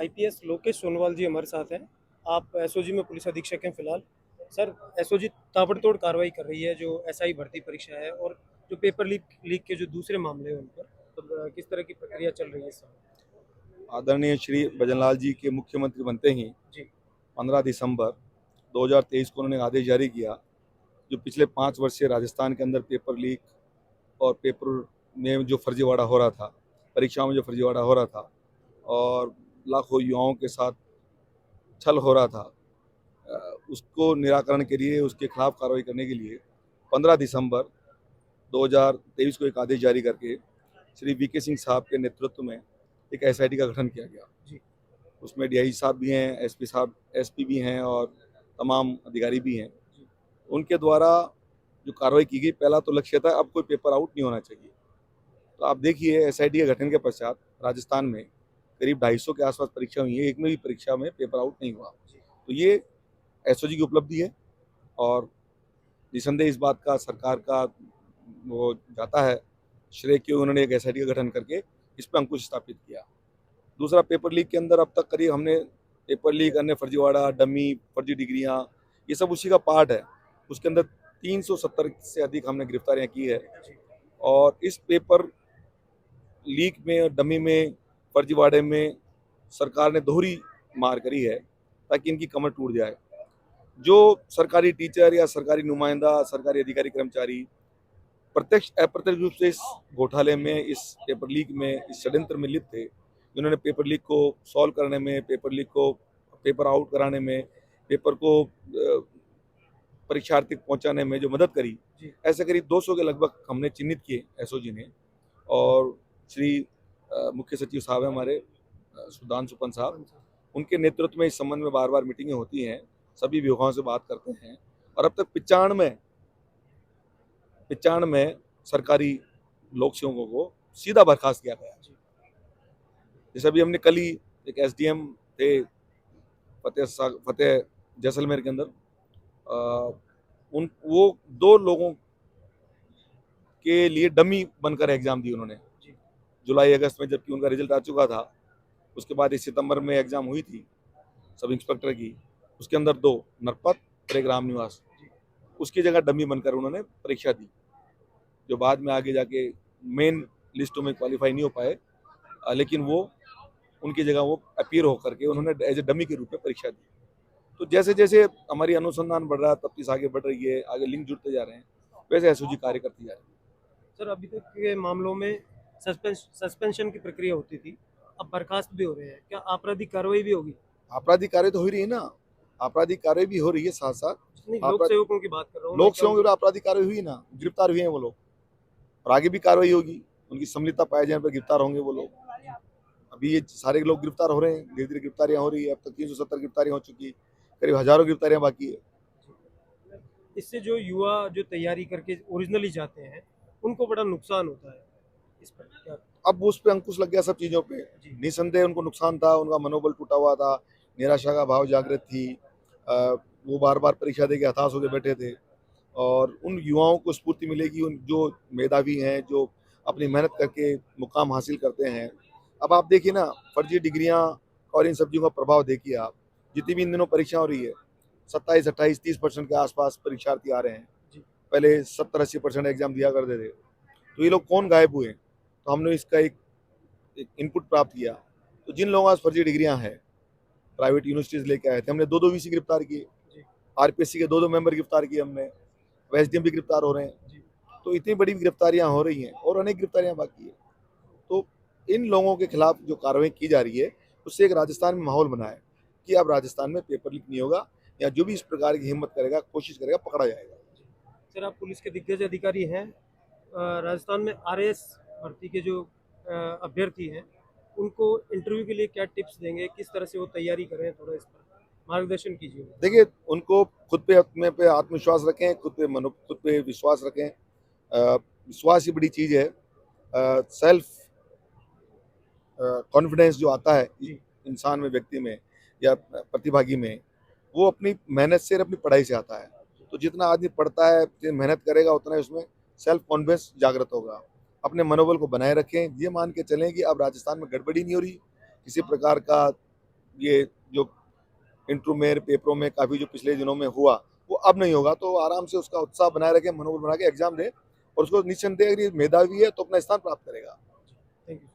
IPS Lokesh Sonwal जी हमारे साथ हैं। आप एसओजी में पुलिस अधीक्षक हैं फिलहाल। सर, एसओजी ताबड़तोड़ कार्रवाई कर रही है जो एसआई भर्ती परीक्षा है और जो पेपर लीक के जो दूसरे मामले हैं उन पर, तो किस तरह की प्रक्रिया चल रही है इस समय? आदरणीय श्री भजनलाल जी के मुख्यमंत्री बनते ही जी 15 दिसंबर 2023 को उन्होंने आदेश जारी किया। जो पिछले 5 वर्ष से राजस्थान के अंदर पेपर लीक और पेपर में जो फर्जीवाड़ा हो रहा था, परीक्षाओं में जो फर्जीवाड़ा हो रहा था और लाखों युवाओं के साथ छल हो रहा था, उसको निराकरण के लिए, उसके खिलाफ कार्रवाई करने के लिए 15 दिसंबर 2023 को एक आदेश जारी करके श्री वीके सिंह साहब के नेतृत्व में एक एसआईटी का गठन किया गया। जी उसमें डीआईजी साहब भी हैं, एसपी साहब, एसपी भी हैं और तमाम अधिकारी भी हैं। उनके द्वारा जो कार्रवाई की गई, पहला तो लक्ष्य था अब कोई पेपर आउट नहीं होना चाहिए। तो आप देखिए, एसआईटी के गठन के पश्चात राजस्थान में करीब 250 के आसपास परीक्षा हुई है, एक में भी परीक्षा में पेपर आउट नहीं हुआ। तो ये एसओजी की उपलब्धि है और निसंदेह इस बात का सरकार का वो जाता है श्रेय कि उन्होंने एक एसआईटी का गठन करके इस पर अंकुश स्थापित किया। दूसरा, पेपर लीक के अंदर अब तक करीब हमने पेपर लीक, अन्य फर्जीवाड़ा, डमी, फर्जी डिग्रियां, ये सब उसी का पार्ट है। उसके अंदर 370 से अधिक हमने गिरफ्तारियां की है और इस पेपर लीक में और डमी में, फर्जीवाड़े में सरकार ने दोहरी मार करी है ताकि इनकी कमर टूट जाए। जो सरकारी टीचर या सरकारी नुमाइंदा, सरकारी अधिकारी, कर्मचारी प्रत्यक्ष अप्रत्यक्ष रूप से इस घोटाले में, इस पेपर लीक में, इस षड्यंत्र में लिप्त थे, जिन्होंने पेपर लीक को सॉल्व करने में, पेपर लीक को पेपर आउट कराने में, पेपर को परीक्षार्थी तक पहुंचाने में जो मदद करी, ऐसे करीब 200 के लगभग हमने चिन्हित किए एसओजी ने। और श्री मुख्य सचिव साहब हैं हमारे, सुधांशु पंत साहब, उनके नेतृत्व में इस संबंध में बार बार मीटिंगें होती हैं, सभी विभागों से बात करते हैं और अब तक 95 सरकारी लोक सेवकों को सीधा बर्खास्त किया गया। जैसे अभी हमने कल ही एक एसडीएम थे फतेह जैसलमेर के अंदर, वो 2 लोगों के लिए डमी बनकर एग्जाम दी उन्होंने जुलाई अगस्त में, जबकि उनका रिजल्ट आ चुका था। उसके बाद इस सितंबर में एग्जाम हुई थी सब इंस्पेक्टर की, उसके अंदर 2 नरपत और एक राम निवास, उसकी जगह डमी बनकर उन्होंने परीक्षा दी, जो बाद में आगे जाके मेन लिस्टों में क्वालिफाई नहीं हो पाए, लेकिन वो उनकी जगह वो अपीयर होकर के उन्होंने एज ए डमी के रूप में परीक्षा दी। तो जैसे जैसे हमारी अनुसंधान बढ़ रहा है, तफ्तीश आगे बढ़ रही है, आगे लिंक जुड़ते जा रहे हैं, वैसे एसओजी कार्य करती जा रही है। सर, अभी तक के मामलों में सस्पेंशन की प्रक्रिया होती थी, अब बर्खास्त भी हो रहे हैं, क्या आपराधिक कार्रवाई भी होगी? आपराधिक कार्य तो हो रही है ना, आपराधिक कार्य भी हो रही है साथ साथ। नहीं, लोक सेवकों की बात कर रहा हूँ। लोक सेवकों की आपराधिक कार्रवाई हुई ना, गिरफ्तार हुए हैं वो लोग और आगे भी कार्रवाई होगी, उनकी संलिप्तता पाए जाने पर गिरफ्तार होंगे वो लोग। अभी ये सारे लोग गिरफ्तार हो रहे हैं, धीरे धीरे गिरफ्तारियां हो रही है। अब तक 370 गिरफ्तारियां हो चुकी, करीब हजारों गिरफ्तारियां बाकी है। इससे जो युवा जो तैयारी करके ओरिजिनली जाते हैं उनको बड़ा नुकसान होता है, इस पर क्या? अब उस पे अंकुश लग गया सब चीजों पे। निसंदेह उनको नुकसान था, उनका मनोबल टूटा हुआ था, निराशा का भाव जागृत थी, वो बार बार परीक्षा दे के हताश होकर बैठे थे और उन युवाओं को स्फूर्ति मिलेगी, उन जो मेधावी हैं, जो अपनी मेहनत करके मुकाम हासिल करते हैं। अब आप देखिए ना, फर्जी डिग्रियां और इन सब चीज़ों का प्रभाव देखिए आप, जितनी भी इन दिनों परीक्षा हो रही है, 27, 28, 30% के आसपास परीक्षार्थी आ रहे हैं। पहले 70-80% एग्जाम दिया करते थे। तो ये लोग कौन गायब हुए? तो हमने इसका एक इनपुट प्राप्त किया। तो जिन लोगों के पास फर्जी डिग्रियां हैं, प्राइवेट यूनिवर्सिटीज लेके आए थे, हमने 2-2 वीसी गिरफ्तार किए, आरपीएससी के 2-2 मेंबर गिरफ्तार किए हमने, एसडीएम भी गिरफ्तार हो रहे हैं। तो इतनी बड़ी गिरफ्तारियां हो रही हैं और अनेक गिरफ्तारियां बाकी है। तो इन लोगों के खिलाफ जो कार्रवाई की जा रही है, उससे एक राजस्थान में माहौल बना है कि अब राजस्थान में पेपर लीक नहीं होगा, या जो भी इस प्रकार की हिम्मत करेगा, कोशिश करेगा, पकड़ा जाएगा। सर, आप पुलिस के दिग्गज अधिकारी हैं। राजस्थान में आरएएस भर्ती के जो अभ्यर्थी हैं उनको इंटरव्यू के लिए क्या टिप्स देंगे, किस तरह से वो तैयारी करें, थोड़ा इस पर मार्गदर्शन कीजिए। देखिए, उनको खुद पे, अपने पे आत्मविश्वास रखें, खुद पे विश्वास रखें। विश्वास ही बड़ी चीज़ है। सेल्फ कॉन्फिडेंस जो आता है इंसान में, व्यक्ति में या प्रतिभागी में, वो अपनी मेहनत से और अपनी पढ़ाई से आता है। तो जितना आदमी पढ़ता है, जितनी मेहनत करेगा, उतना ही उसमें सेल्फ कॉन्फिडेंस जागृत होगा। अपने मनोबल को बनाए रखें, ये मान के चलें कि अब राजस्थान में गड़बड़ी नहीं हो रही, किसी प्रकार का ये जो इंटरव्यू में पेपरों में काफ़ी जो पिछले दिनों में हुआ वो अब नहीं होगा। तो आराम से उसका उत्साह बनाए रखें, मनोबल बना के एग्जाम दे और उसको निश्चिंत है, अगर ये मेधावी है तो अपना स्थान प्राप्त करेगा। Thank you.